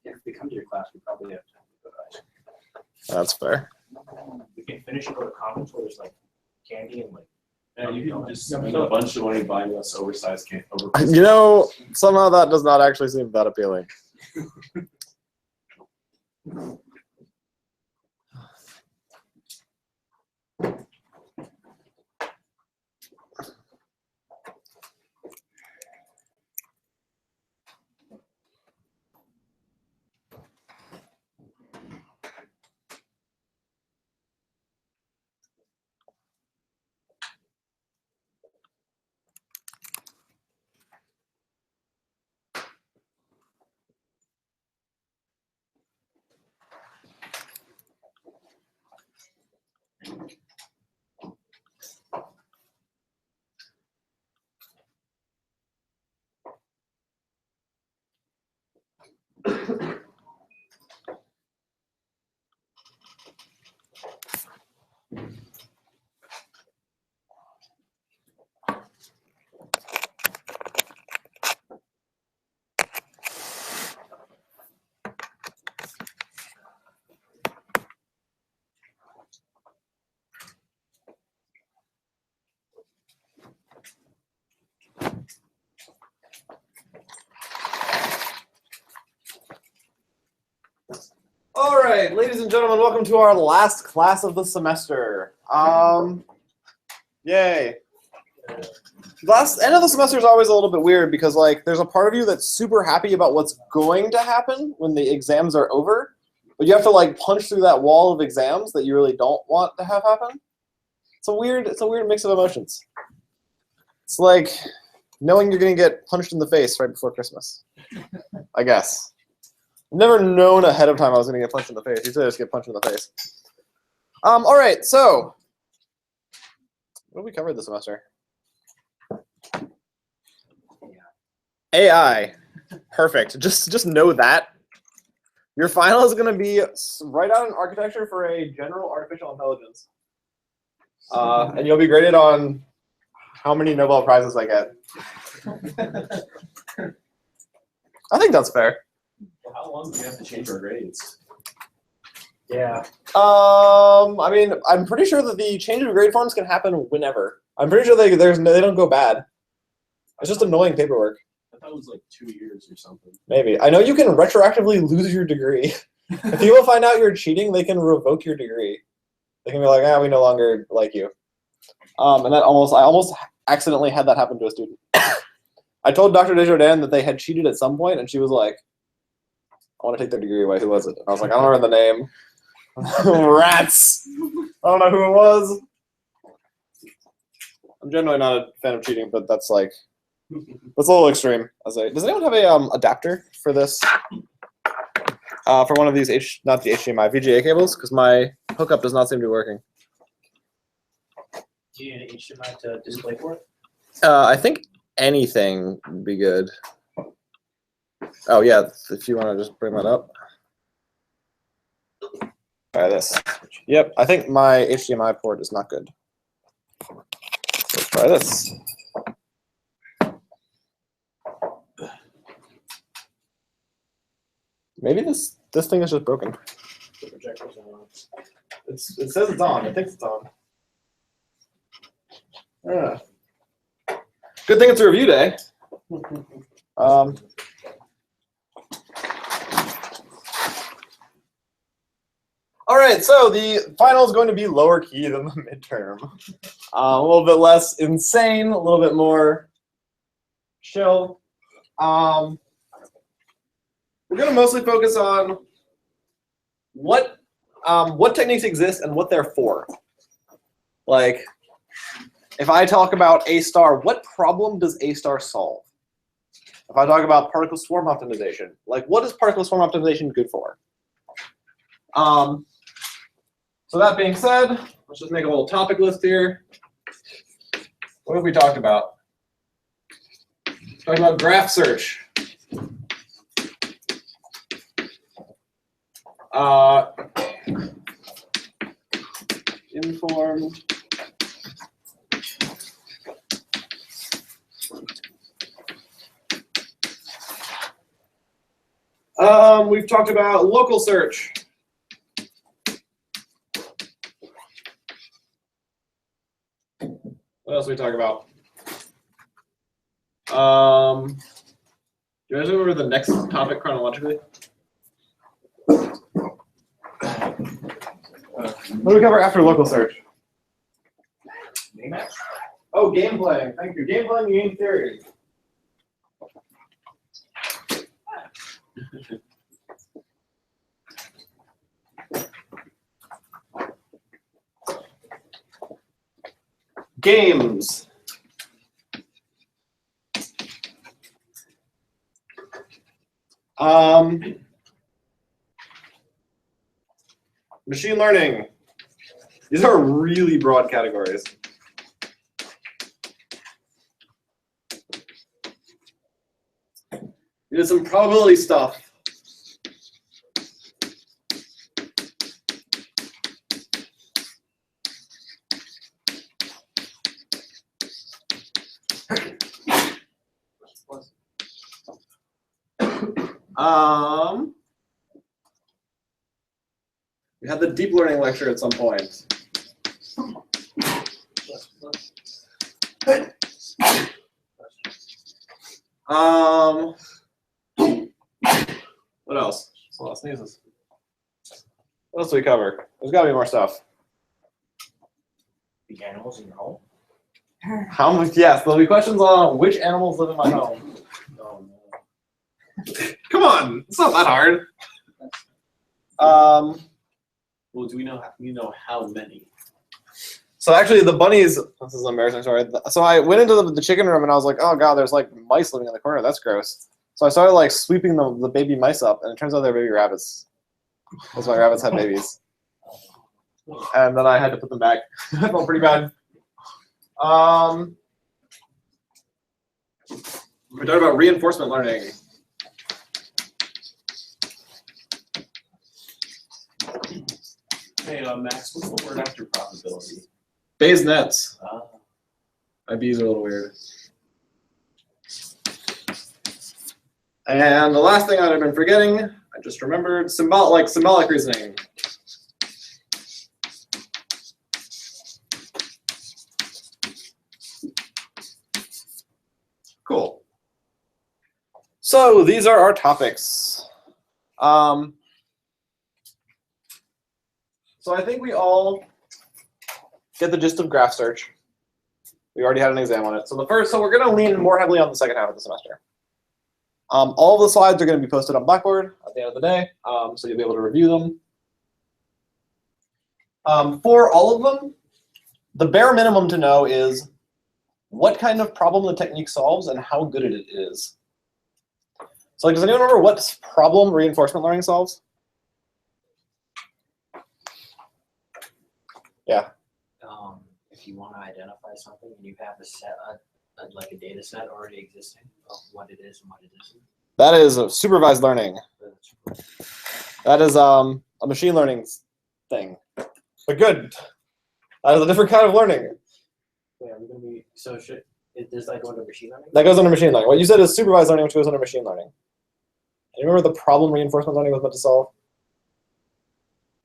If they come to your class, we probably have time to go. That's fair. We can finish and go to conference where there's like candy and like. Yeah, you can just spend a bunch of money buying us oversized candy. You know, somehow that does not actually seem that appealing. All right, ladies and gentlemen, welcome to our last class of the semester. Yay. Last end of the semester is always a little bit weird because like there's a part of you that's super happy about what's going to happen when the exams are over, but you have to like punch through that wall of exams that you really don't want to have happen. It's a weird mix of emotions. It's like knowing you're gonna get punched in the face right before Christmas, I guess. I've never known ahead of time I was gonna get punched in the face. Usually I just get punched in the face. All right, so what have we covered this semester? AI. Perfect. Just know that. Your final is going to be write out an architecture for a general artificial intelligence. And you'll be graded on how many Nobel Prizes I get. I think that's fair. Well, how long do we have to change our grades? Yeah. I mean, I'm pretty sure that the change of grade forms can happen whenever. I'm pretty sure they don't go bad. It's just annoying paperwork. I thought it was like 2 years or something. Maybe. I know you can retroactively lose your degree. If people find out you're cheating, they can revoke your degree. They can be like, we no longer like you. And that I almost accidentally had that happen to a student. I told Dr. Desjardins that they had cheated at some point, and she was like, I want to take their degree away. Who was it? And I was like, I don't remember the name. Rats! I don't know who it was. I'm generally not a fan of cheating, but that's like, that's a little extreme. Does anyone have a adapter for this? For one of these, not the HDMI, VGA cables? Because my hookup does not seem to be working. Do you need an HDMI to display for it? I think anything would be good. Oh yeah, if you want to just bring that up. Try this. Yep, I think my HDMI port is not good. Let's try this. Maybe this thing is just broken. The projector's on. It says it's on. It thinks it's on. Yeah. Good thing it's a review day. All right, so the final is going to be lower key than the midterm. A little bit less insane, a little bit more chill. We're going to mostly focus on what techniques exist and what they're for. Like, if I talk about A star, what problem does A star solve? If I talk about particle swarm optimization, like what is particle swarm optimization good for? So that being said, let's just make a little topic list here. What have we talked about? Talking about graph search. Informed. We've talked about local search. What else did we talk about? Do you guys remember the next topic chronologically? What do we cover after local search? Oh, game playing. Thank you. Game playing, game theory. Games. Machine learning. These are really broad categories. We did some probability stuff. We had the deep learning lecture at some point. What else? There's a lot of sneezes. What else do we cover? There's got to be more stuff. The animals in your home? How much? Yes, there'll be questions on which animals live in my home. Oh, no. Come on, it's not that hard. Well, do we know how many? So actually, the bunnies. This is an embarrassing story. So I went into the chicken room and I was like, oh god, there's like mice living in the corner. That's gross. So I started like sweeping the baby mice up, and it turns out they're baby rabbits. Because my rabbits had babies. And then I had to put them back. I felt pretty bad. We talked about reinforcement learning. Hey, Max, what's the word after probability? Bayes nets. My bees are a little weird. And the last thing I've been forgetting, I just remembered, symbolic reasoning. Cool. So these are our topics. So I think we all get the gist of graph search. We already had an exam on it. So we're going to lean more heavily on the second half of the semester. All of the slides are going to be posted on Blackboard at the end of the day, so you'll be able to review them. For all of them, the bare minimum to know is what kind of problem the technique solves and how good it is. So does anyone remember what problem reinforcement learning solves? Yeah. If you want to identify something and you have a set, like a data set already existing of what it is and what it isn't. That is supervised learning. That is a machine learning thing. But good. That is a different kind of learning. Wait, are we going to be, so does that go into machine learning? That goes under machine learning. What you said is supervised learning, which goes under machine learning. You remember the problem reinforcement learning was meant to solve?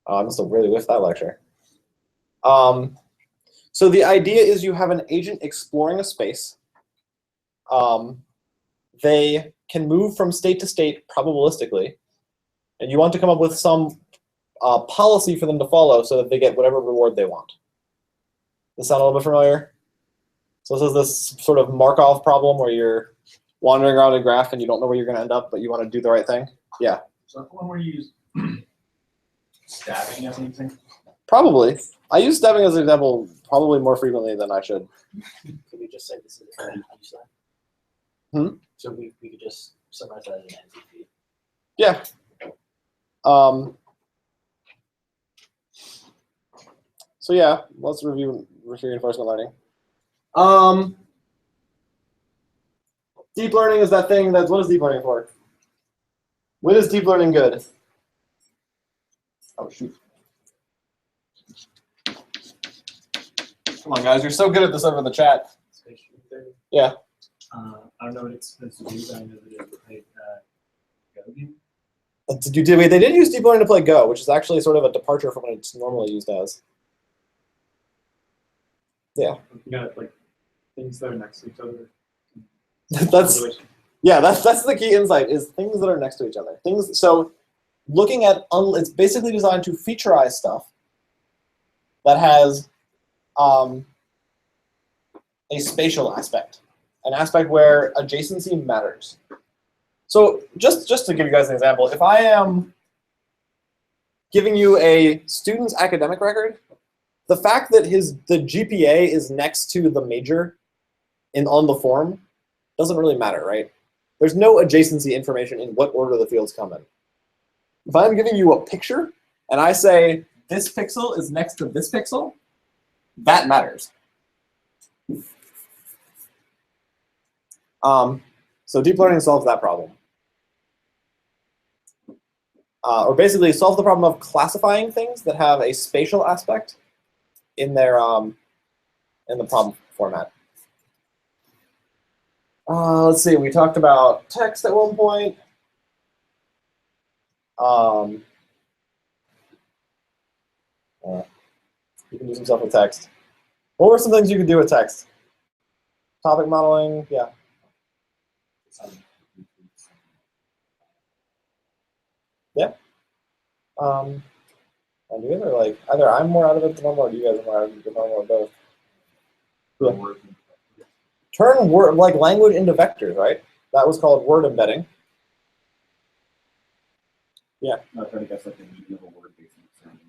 I must have really whiffed that lecture. So the idea is you have an agent exploring a space. They can move from state to state probabilistically, and you want to come up with some policy for them to follow so that they get whatever reward they want. Does that sound a little bit familiar? So this is this sort of Markov problem where you're wandering around a graph and you don't know where you're going to end up, but you want to do the right thing. Yeah. So that's the one where you use stabbing as an example? Probably. I use stabbing as an example probably more frequently than I should. Could we just say this is an NZP set? So we could just summarize that as an NZP. Yeah. So yeah, let's review reinforcement learning. Deep learning is that thing what is deep learning for? When is deep learning good? Oh shoot. Come on guys, you're so good at this over the chat. Yeah. I don't know what it's supposed to do, but I know that it's a Go game. They did use deep learning to play Go, which is actually sort of a departure from what it's normally used as. Yeah. Looking at like things that are next to each other. that's the key insight is things that are next to each other. So looking at it's basically designed to featureize stuff that has a spatial aspect, an aspect where adjacency matters. So just to give you guys an example, if I am giving you a student's academic record, the fact that the GPA is next to the major on the form doesn't really matter, right? There's no adjacency information in what order the fields come in. If I'm giving you a picture and I say this pixel is next to this pixel, that matters. So deep learning solves that problem. Or basically solve the problem of classifying things that have a spatial aspect in their in the problem format. Let's see, we talked about text at one point. You can do some stuff with text. What were some things you could do with text? Topic modeling, yeah. Yeah. And you guys are like, either I'm more out of it than I'm, or you guys are more out of it than I'm, or both. Cool. Turn word, like language into vectors, right? That was called word embedding. Yeah. Not trying to guess like the meaning of a word based on the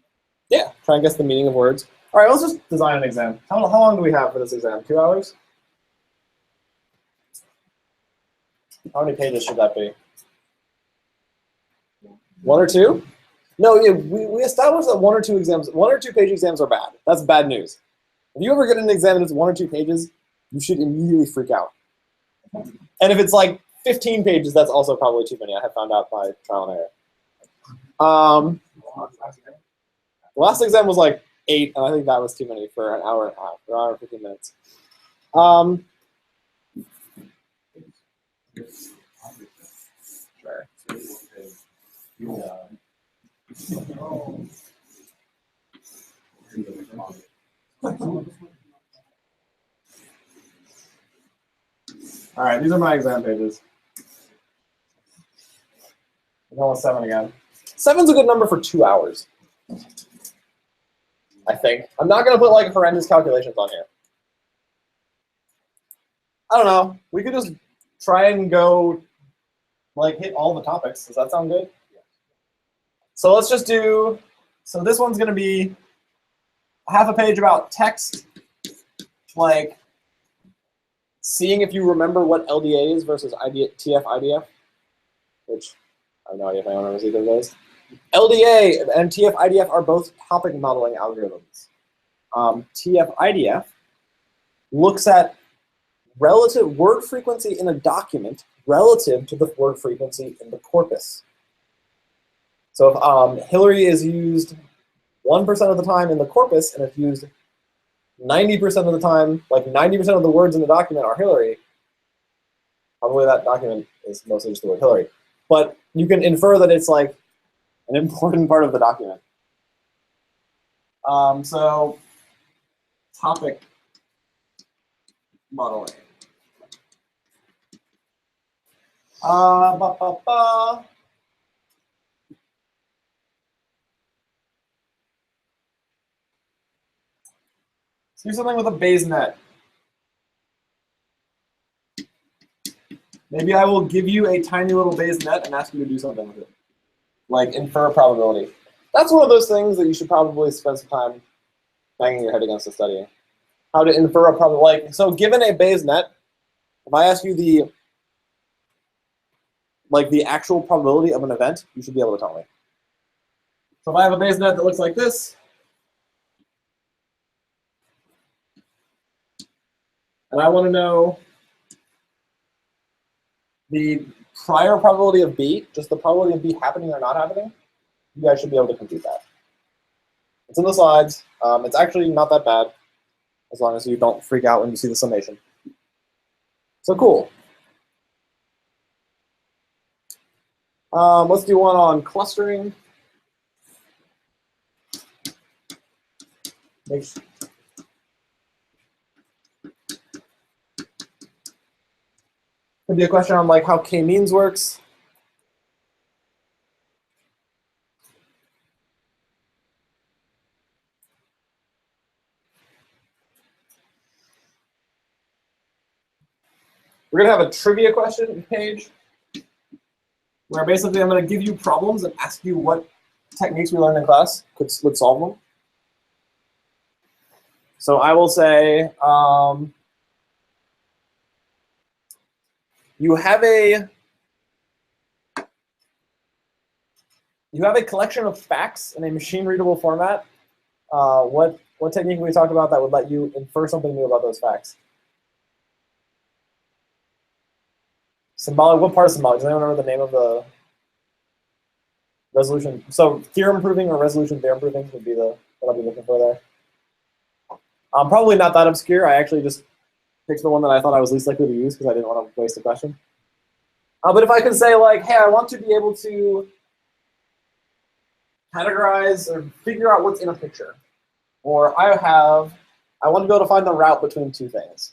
Yeah, try and guess the meaning of words. All right, let's just design an exam. How long do we have for this exam? 2 hours? How many pages should that be? 1 or 2? No, yeah, we established that 1 or 2 exams, 1 or 2 page exams are bad. That's bad news. If you ever get an exam and it's 1 or 2 pages, you should immediately freak out. And if it's like 15 pages, that's also probably too many. I have found out by trial and error. The last exam was like 8, and I think that was too many for an hour and a half, or an hour and 15 minutes. Sure. All right, these are my exam pages. I'm almost 7 again. 7's a good number for 2 hours, I think. I'm not going to put like horrendous calculations on here. I don't know. We could just try and go like hit all the topics. Does that sound good? So let's just do, so this one's going to be half a page about text, like seeing if you remember what LDA is versus TF IDF, which I have no idea if anyone remembers either of those. LDA and TF IDF are both topic modeling algorithms. TF IDF looks at relative word frequency in a document relative to the word frequency in the corpus. So if Hillary is used 1% of the time in the corpus and it's used 90% of the time, like 90% of the words in the document are Hillary, probably that document is mostly just the word Hillary. But you can infer that it's like an important part of the document. So topic modeling. Let's do something with a Bayes net. Maybe I will give you a tiny little Bayes net and ask you to do something with it, like infer a probability. That's one of those things that you should probably spend some time banging your head against and studying. How to infer a probability. Like, so given a Bayes net, if I ask you the actual probability of an event, you should be able to tell me. So if I have a Bayes net that looks like this, and I want to know the prior probability of B, just the probability of B happening or not happening, you guys should be able to compute that. It's in the slides. It's actually not that bad, as long as you don't freak out when you see the summation. So cool. Let's do one on clustering. Could be a question on like how k-means works. We're gonna have a trivia question page where basically I'm gonna give you problems and ask you what techniques we learned in class would solve them. So I will say, you have a collection of facts in a machine-readable format. What technique we talked about that would let you infer something new about those facts? Symbolic. What part of symbolic? Does anyone remember the name of the resolution? So theorem proving or resolution theorem proving would be what I'll be looking for there. Probably not that obscure. I actually just picked the one that I thought I was least likely to use because I didn't want to waste a question. But if I can say like, hey, I want to be able to categorize or figure out what's in a picture, or I want to be able to find the route between two things.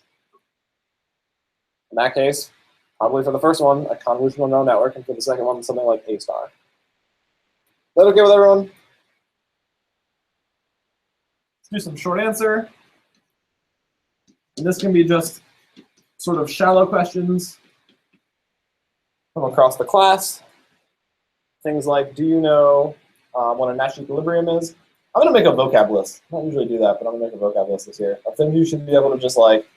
In that case, probably for the first one, a convolutional neural network, and for the second one, something like A star. Is that okay with everyone? Let's do some short answer. And this can be just sort of shallow questions from across the class. Things like, do you know what a Nash equilibrium is? I'm going to make a vocab list. I don't usually do that, but I'm going to make a vocab list this year. I think you should be able to just like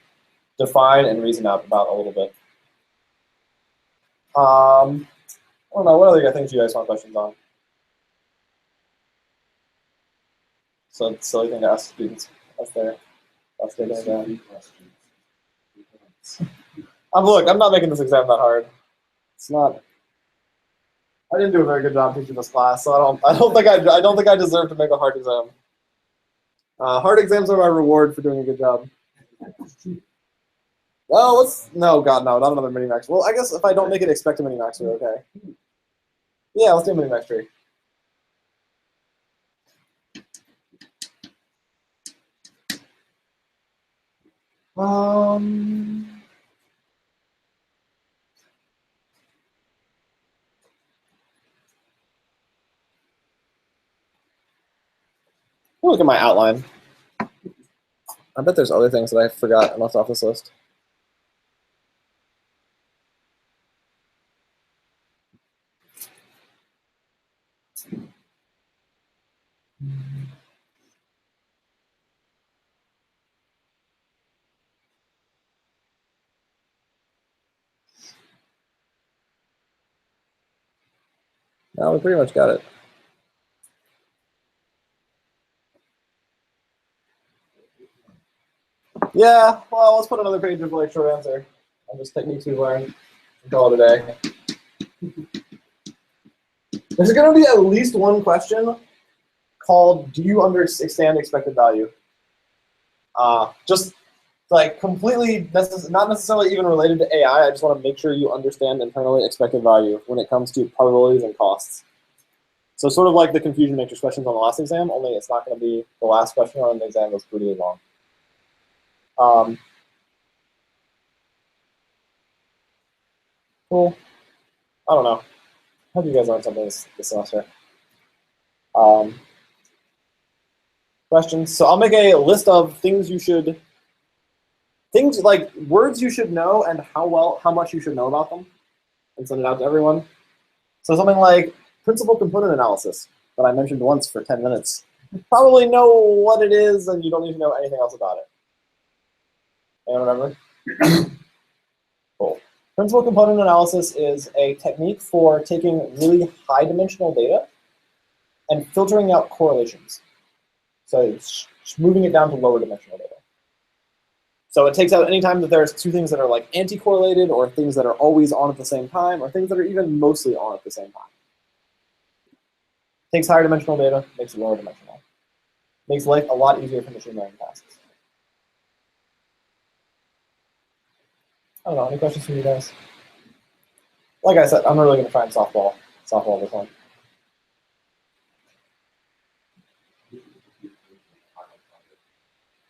define and reason out about a little bit. I don't know, what other things do you guys want questions on? So it's a silly thing to ask students. That's their doing. Look, I'm not making this exam that hard. It's not. I didn't do a very good job teaching this class, so I don't think I deserve to make a hard exam. Hard exams are my reward for doing a good job. No, God, no, not another mini-max. Well, I guess if I don't make it, expect a mini-max, we're okay. Yeah, let's do a mini-max tree. Look at my outline. I bet there's other things that I forgot and left off this list. No, we pretty much got it. Yeah, well, let's put another page of like short answer. I'll just techniques we learned and call it a day. There's going to be at least one question called, do you understand expected value? Just like completely, not necessarily even related to AI. I just want to make sure you understand internally expected value when it comes to probabilities and costs. So sort of like the confusion matrix questions on the last exam, only it's not going to be the last question on the exam was pretty long. Cool. I don't know. Hope you guys learned something this semester. Questions? So I'll make a list of things like words you should know and how much you should know about them, and send it out to everyone. So something like principal component analysis that I mentioned once for 10 minutes. You probably know what it is, and you don't need to know anything else about it. Anyone remember? Cool. Principal component analysis is a technique for taking really high-dimensional data and filtering out correlations. So it's moving it down to lower dimensional data. So it takes out any time that there's two things that are like anti-correlated, or things that are always on at the same time, or things that are even mostly on at the same time. Takes higher dimensional data, makes it lower dimensional. Makes life a lot easier for machine learning tasks. I don't know, any questions from you guys? Like I said, I'm really going to try and softball softball this one.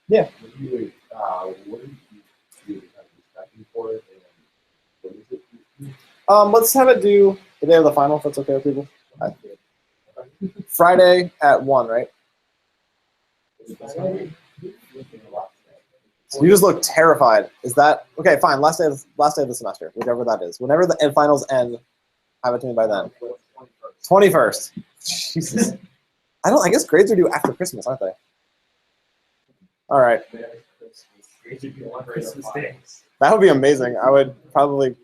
Yeah. What do you expecting for it, and what is it? Let's have it do the day of the final, if that's okay with people. Friday at 1, right? So you just look terrified. Is that okay? Fine. Last day of the semester, whichever that is. Whenever the finals end, have it to me by then. 21st. Jesus. I guess grades are due after Christmas, aren't they? All right. That would be amazing. I would probably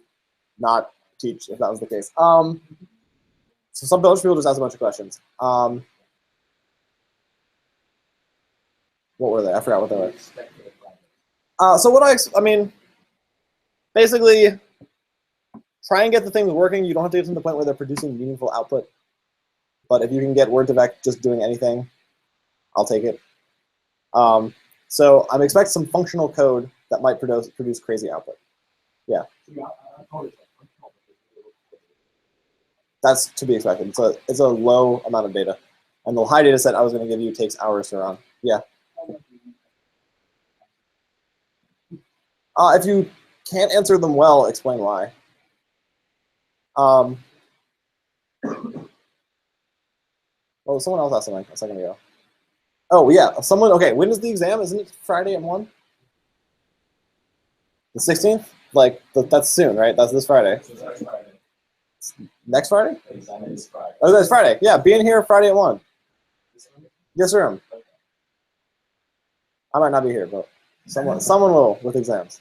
not teach if that was the case. So some bunch of people just asked a bunch of questions. What were they? I forgot what they were. So what I mean, basically, try and get the things working. You don't have to get to the point where they're producing meaningful output. But if you can get Word2Vec just doing anything, I'll take it. So I'm expecting some functional code that might produce crazy output. Yeah. That's to be expected. It's a low amount of data. And the high data set I was going to give you takes hours to run. Yeah. If you can't answer them well, explain why. Oh, someone else asked something a second ago. Oh, yeah. Okay, when is the exam? Isn't it Friday at 1? The 16th? Like, that's soon, right? That's this Friday. Next Friday? Oh, that's Friday. Yeah, be in here Friday at 1. Yes, sir. I might not be here, but someone will with exams.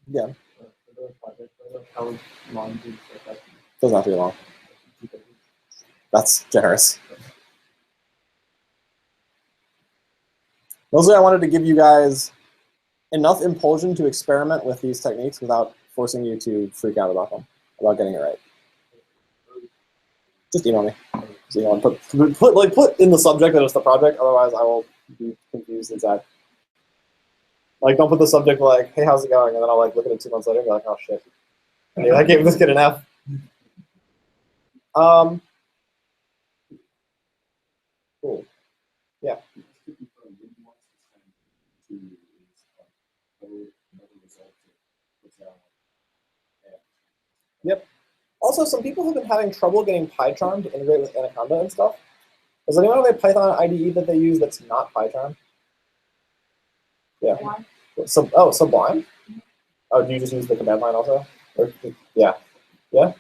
Yeah. Doesn't have to be long. That's generous. Mostly I wanted to give you guys enough impulsion to experiment with these techniques without forcing you to freak out about them, about getting it right. Just email me. So you know, put in the subject that it's the project, otherwise I will be confused inside. Like, don't put the subject like, hey, how's it going? And then I'll like look at it 2 months later and be like, oh shit. I gave this kid an F. Cool. Yeah. Yep. Also, some people have been having trouble getting PyCharm to integrate with Anaconda and stuff. Does anyone have a Python IDE that they use that's not PyCharm? Yeah. Sublime? Oh, do you just use the command line also? Or, yeah. Yeah?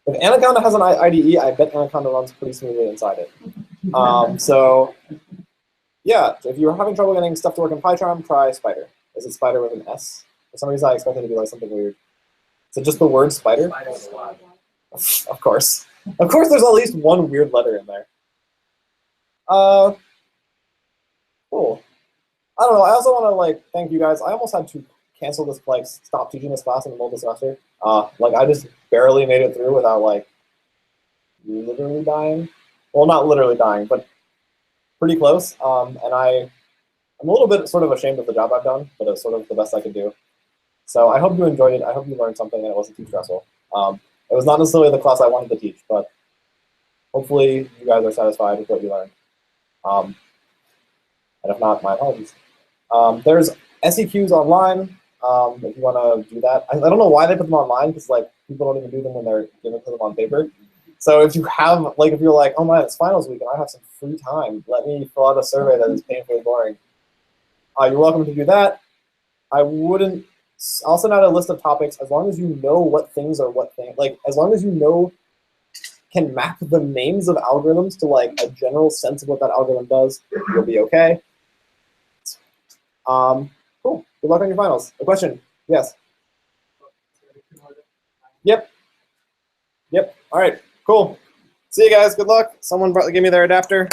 If Anaconda has an IDE, I bet Anaconda runs pretty smoothly inside it. So, yeah, if you're having trouble getting stuff to work in PyCharm, try Spider. Is it Spider with an S? For some reason, I expected it to be like something weird. Is it just the word spider? Of course. Of course, there's at least one weird letter in there. Cool. I don't know. I also want to like thank you guys. I almost had to cancel this, like, stop teaching this class in the middle of the semester. Like, I just barely made it through without like literally dying. Well, not literally dying, but pretty close. And I'm a little bit sort of ashamed of the job I've done, but it's sort of the best I could do. So I hope you enjoyed it. I hope you learned something and it wasn't too stressful. It was not necessarily the class I wanted to teach, but hopefully you guys are satisfied with what you learned. And if not, my apologies. There's SEQs online if you want to do that. I don't know why they put them online because like people don't even do them when they're given to them on paper. So if you have, like, if you're like, oh man, it's finals week and I have some free time, let me fill out a survey that is painfully boring. You're welcome to do that. I'll send out a list of topics as long as you know what things are what things. Like, as long as you know, can map the names of algorithms to like a general sense of what that algorithm does, you'll be okay. Cool. Good luck on your finals. A question? Yes. Yep. All right. Cool. See you guys. Good luck. Someone give me their adapter.